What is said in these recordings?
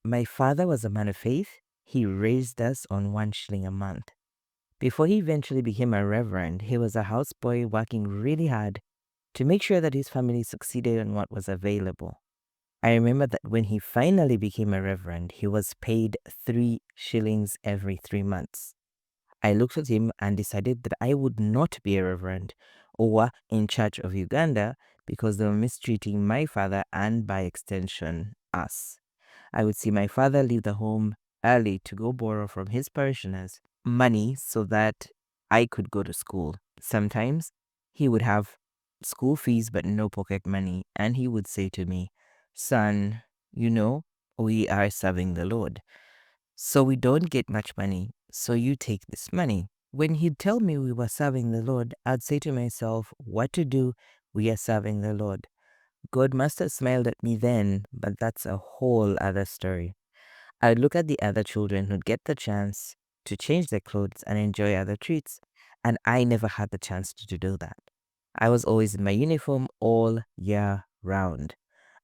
My father was a man of faith. He raised us on 1 shilling a month. Before he eventually became a reverend, he was a houseboy working really hard to make sure that his family succeeded on what was available. I remember that when he finally became a reverend, he was paid 3 shillings every 3 months. I looked at him and decided that I would not be a reverend or in charge of Uganda because they were mistreating my father and, by extension, us. I would see my father leave the home early to go borrow from his parishioners money so that I could go to school. Sometimes he would have school fees but no pocket money, and he would say to me, "Son, we are serving the Lord. So we don't get much money, so you take this money." When he'd tell me we were serving the Lord, I'd say to myself, "What to do? We are serving the Lord." God must have smiled at me then, but that's a whole other story. I'd look at the other children who'd get the chance to change their clothes and enjoy other treats, and I never had the chance to do that. I was always in my uniform all year round.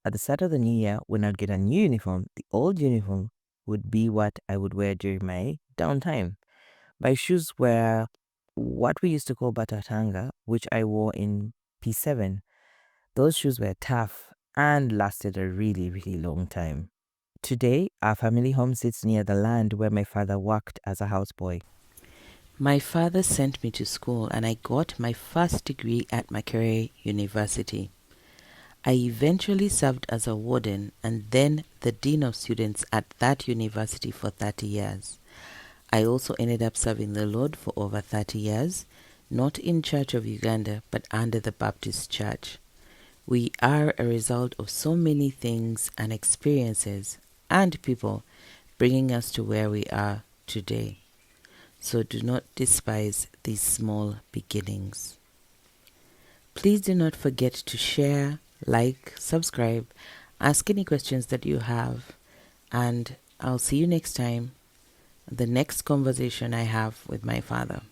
At the start of the new year, when I'd get a new uniform, the old uniform would be what I would wear during my downtime. My shoes were what we used to call batatanga, which I wore in P7. Those shoes were tough and lasted a really, really long time. Today, our family home sits near the land where my father worked as a houseboy. My father sent me to school and I got my first degree at Makerere University. I eventually served as a warden and then the dean of students at that university for 30 years. I also ended up serving the Lord for over 30 years, not in Church of Uganda, but under the Baptist Church. We are a result of so many things and experiences and people bringing us to where we are today. So do not despise these small beginnings. Please do not forget to share, like, subscribe, ask any questions that you have, and I'll see you next time, the next conversation I have with my father.